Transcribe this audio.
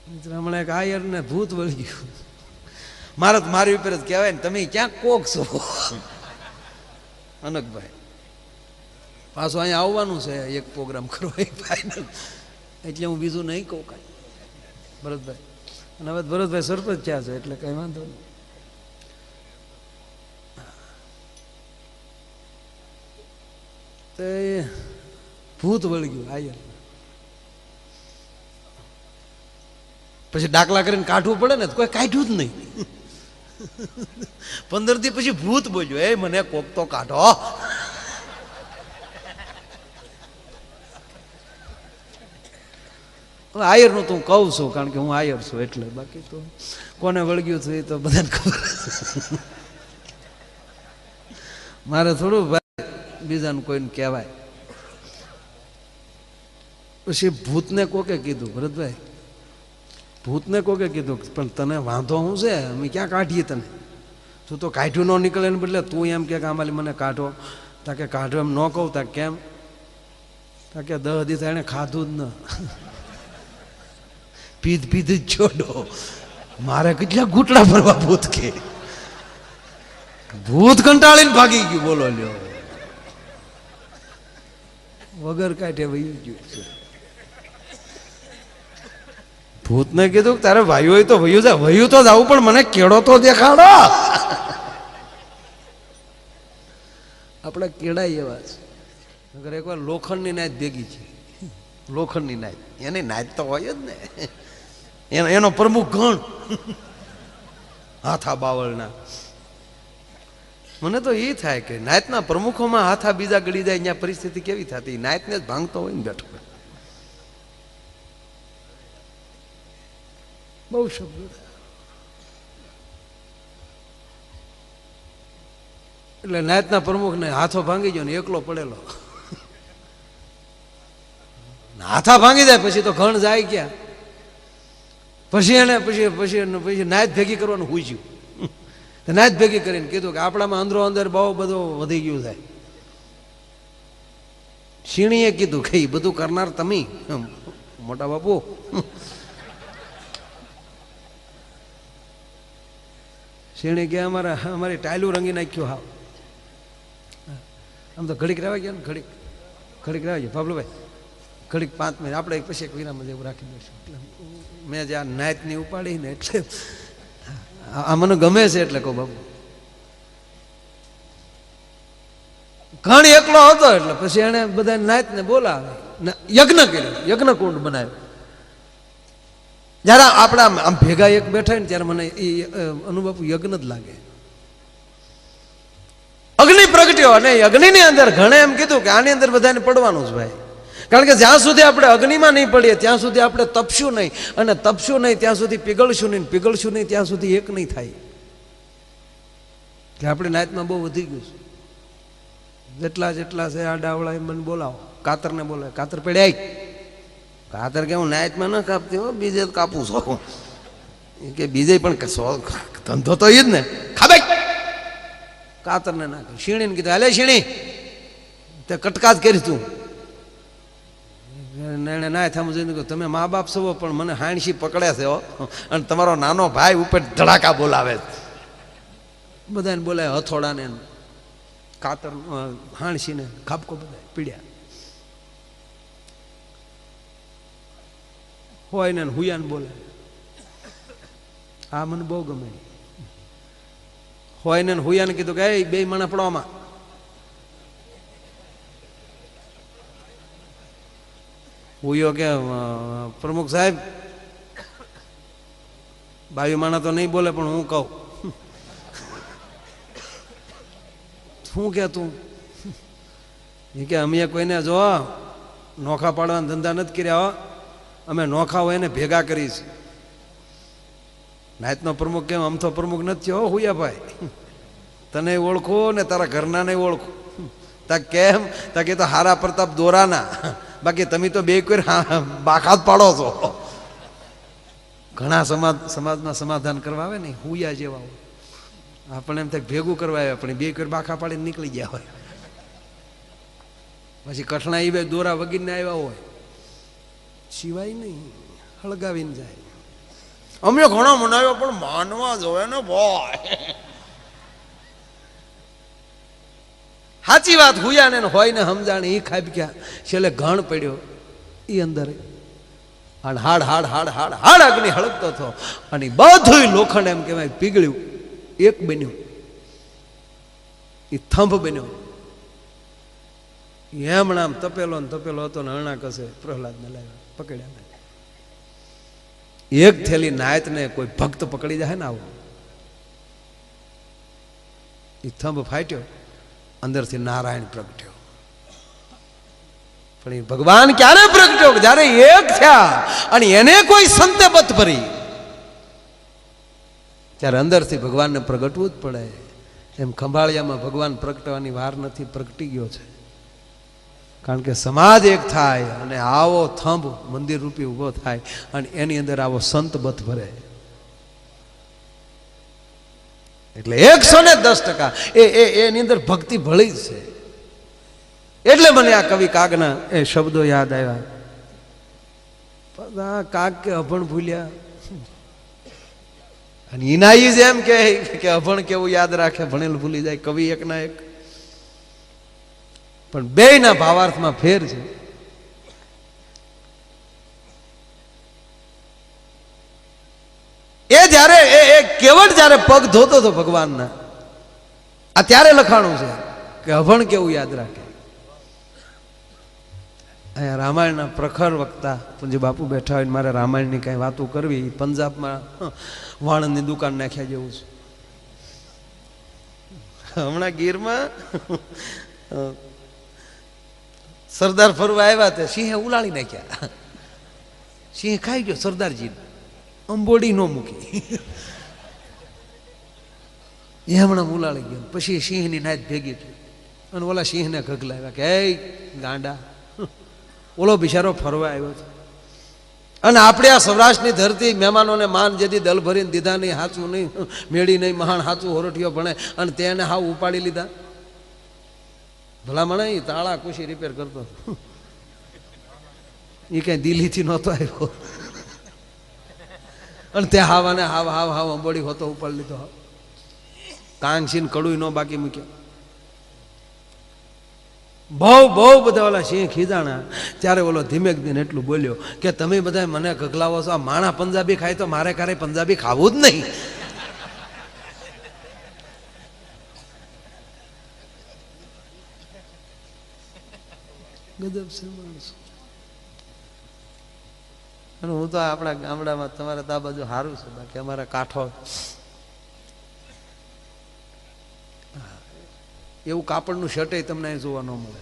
હમણાં એક આયર ને ભૂત વળી ગયું. મારી ઉપર જ કહેવાય ને, તમે ક્યાં કોક છો અનકભાઈ. પાછું અહીંયા આવવાનું છે એક પ્રોગ્રામ કરવા ફાઇનલ, એટલે હું બીજું નહીં કહું કાંઈ. ભરતભાઈ અને હવે ભરતભાઈ સરપંચ થયા છે એટલે કઈ વાંધો નહીં. તો ભૂત વળી ગયું આયર. પછી દાખલા કરીને કાઢવું પડે ને, કોઈ કાઢ્યું જ નહીં. 15 દી પછી ભૂત બોલ્યો, એ મને કોક તો કાઢો. આયર નું તો હું કહું છું કારણ કે હું આયર છું એટલે, બાકી તો કોને વળગ્યું હતું એ તો બધાને ખબર. મારે થોડું ભાઈ બીજાને કોઈને કહેવાય. પછી ભૂતને કોકે કીધું, ભરતભાઈ ભૂતને કોકે કીધું પણ તને વાંધો શું છે, અમે ક્યાં કાઢીએ તને, તું તો કાઢ્યું ન નીકળે ને બદલે તું એમ કે આમાં મને કાઢો. તાકે કાઢો એમ ન કહું, તા કેમ, તાકે 10 દિવસ એને ખાધું જ ન, પીધ જ છોડો. મારે કેટલા ઘૂંટડા ભરવા ભૂત કે. ભૂત કંટાળીને ભાગી ગયું. બોલો લ્યો, વગર કાઢે વયું ગયું છે. ભૂતને કીધું તારે ભાઈ હોય તો વયું જા. વયું તો જાવું પણ મને કેળો તો દેખાડો. આપણે કેળાય એવા છે. અગર એકવાર લોખંડની નાચ ભેગી છે, લોખંડની નાચ, એની નાચ તો હોય જ ને. એનો પ્રમુખ ગણ હાથા બાવળના. મને તો એ થાય કે નાયતના પ્રમુખોમાં હાથા બીજા ગળી જાય, અહીંયા પરિસ્થિતિ કેવી થતી. નાયતને જ ભાંગતો હોય ને બેઠો. બહુ શબ્દ એટલે નાયતના પ્રમુખને હાથો ભાંગી ગયો ને એકલો પડેલો. હાથા ભાંગી જાય પછી તો ઘણ જાય ક્યાં. પછી એને પછી નાયત ભેગી કરવાનું પૂછ્યું. નાયત ભેગી કરીને કીધું કે આપણામાં અંદરો અંદર બહુ બધું વધી ગયું છે. શીણીએ કીધું કે એ બધું કરનાર તમે મોટા બાપુ. શીણી કે અમારી ટાયલું રંગી નાખ્યું. હા આમ તો ઘડીક રહેવા ગયા ને, ઘડીક રહેવા ગયા ભાભલુભાઈ, ઘડીક 5 મિનિટ આપણે પછી એક વિરામ જેવું રાખી દઈશું. એટલે મેં જે આ નાયતની ઉપાડી ને એટલે આ મને ગમે છે એટલે કહું બાબુ. ઘણી એકલો હતો એટલે પછી એને બધા નાયતને બોલાવે, યજ્ઞ કર્યો, યજ્ઞ કુંડ બનાવ્યો. જયારે આપણા આમ ભેગા એક બેઠા ને ત્યારે મને એ અનુબાપુ યજ્ઞ જ લાગે. અગ્નિ પ્રગટ્યો અને અગ્નિની અંદર ઘણે એમ કીધું કે આની અંદર બધાને પડવાનું જ ભાઈ. કારણ કે જ્યાં સુધી આપણે અગ્નિમાં નહીં પડીએ ત્યાં સુધી આપણે તપશું નહીં, અને તપશું નહીં ત્યાં સુધી પીગળશું નહીં, પીગળશું નહીં ત્યાં સુધી એક નહીં થાય. કે આપણે નાયતમાં બહુ વધી ગયું છે. જેટલા છે આ ડાવળા એ મને બોલાવો, કાતરને બોલાવે, કાતર પડ્યા. કાતર કે હું નાયતમાં ન કાપતી હો, બીજે કાપું છો. કે બીજે પણ ધંધો તો એ જ ને. ખાબે કાતરને નાખે. શીણીને કીધું હાલે શીણી, તે કટકાત કરી તું. એને ના થામ જોઈને તમે મા બાપ છો પણ મને હાણસી પકડે છે અને તમારો નાનો ભાઈ ઉપર ધડાકા બોલાવે. બધાને બોલાવે, હથોડાને કાતર હાણસીને ખાપકો બધા પીડ્યા. હોય ને હુયાને બોલાવે. આ મને બહુ ગમે. હોય ને હુયાને કીધું કે એ બે માણસ પડવામાં. હુયો કે પ્રમુખ સાહેબ બાયું માણા તો નહીં બોલે પણ હું કહું. શું કે તું? એ કે અમે કોઈને જો નોખા પાડવાના ધંધા નથી કર્યા હો, અમે નોખા હોય ને ભેગા કરીશ. નાયતનો પ્રમુખ કેમ આમ તો પ્રમુખ નથી હો હુયા ભાઈ, તને ઓળખો ને તારા ઘરના ને ઓળખો. તા કેમ? તા કે તો હારા પ્રતાપ દોરાના, બાકી તમે તો બે કોઈ બાકાત પાડો છો. ઘણા સમાજમાં સમાધાન કરવા આવે ને હુયા જેવા હોય, આપણે એમ થાય ભેગું કરવા આવ્યા પણ બે કોઈ બાખા પાડીને નીકળી ગયા હોય. પછી કઠણા એ બે દોરા વગીને આવ્યા હોય, સિવાય નહીં, હળગાવીને જાય. અમે ઘણો મનાવ્યો પણ માનવા જોવે ને બોય. સાચી વાત હુયા ને હોય ને સમજાણે એ ખાઈ ગયા છેલ્લે ઘણ પડ્યો એ અંદર અને હાડ હાડ હાડ હાડ હાડ અગ્નિ હળગતો હતો અને બધું લોખંડ એમ કહેવાય પીગળ્યું, એક બન્યું, એ થંભ બન્યો. એમણામ તપેલો ને તપેલો હતો ને હરણા કસે પ્રહલાદને લાવ્યા, પકડ્યા. એક થેલી નાયતને કોઈ ભક્ત પકડી જાય ને આવો, એ થંભ ફાટ્યો, અંદરથી નારાયણ પ્રગટ્યો. પણ એ ભગવાન ક્યારે પ્રગટ્યો? જ્યારે એક થયા અને એને કોઈ સંતે બત ભરી, ત્યારે અંદરથી ભગવાનને પ્રગટવું જ પડે. એમ ખંભાળિયામાં ભગવાન પ્રગટવાની વાર નથી, પ્રગટી ગયો છે. કારણ કે સમાજ એક થાય અને આવો થંભ મંદિર રૂપી ઊભો થાય અને એની અંદર આવો સંત બત ભરે, એટલે 110% એની અંદર ભક્તિ ભળી જ છે. એટલે મને આ કવિ કાગના એ શબ્દો યાદ આવ્યા. કાગ કે અભણ ભૂલ્યા અને ઈનાઈ જ એમ કે અભણ કેવું યાદ રાખે, ભણેલ ભૂલી જાય. કવિ એકના એક, પણ બેયના ભાવાર્થમાં ફેર છે. એ જ્યારે એ કેવળ જ્યારે પગ ધોતો હતો ભગવાનના, આ ત્યારે લખાણું છે કે અભણ કેવું યાદ રાખે. અહીંયા રામાયણના પ્રખર વક્તા પૂજ્ય બાપુ બેઠા હોય, મારે રામાયણની કાંઈ વાતો કરવી, પંજાબમાં વાણંદની દુકાન નાખ્યા જેવું છે. હમણાં ગીરમાં સરદાર ફરવા આવ્યા તે સિંહે ઉલાળી નાખ્યા. સિંહ ખાઈ ગયો સરદારજી, અંબોડી ન મૂકી, એ હમણાં ઉલાળી ગયો. પછી સિંહની નાચ ભેગી થઈ અને ઓલા સિંહને ઘગલાવ્યા કે એ ગાંડા, ઓલો બિચારો ફરવા આવ્યો છે અને આપણે આ સૌરાષ્ટ્રની ધરતી મહેમાનોને માન જેથી દલ ભરીને દીધા નહીં, હાચું નહીં, મેળી નહીં, મહાન હાચું હોરઠિયો ભણે અને તેને હાવ ઉપાડી લીધા. ભલામણ એ તાળા કુશી રિપેર કરતો, એ કઈ દિલ્હીથી નહોતો આવ્યો અને ત્યાં હાવાને હાવ હાવ હાવ અંબોડી હોતો ઉપાડી લીધો. કાંગસીને કડું ન બાકી મૂક્યો. બહુ બધા ઓલા સિંહ ખીજાણા. ત્યારે ઓલો ધીમેક દિન એટલું બોલ્યો કે તમે બધા મને ગગલાવો છો, આ માણા પંજાબી ખાય તો મારે ક્યારે પંજાબી ખાવું જ નહીં. ગજબ છે માણસ. અને હું તો આપણા ગામડામાં, તમારે તો આ બાજુ સારું છે, બાકી અમારા કાંઠો એવું કાપડનું શર્ટ તમને અહીં જોવા ન મળે.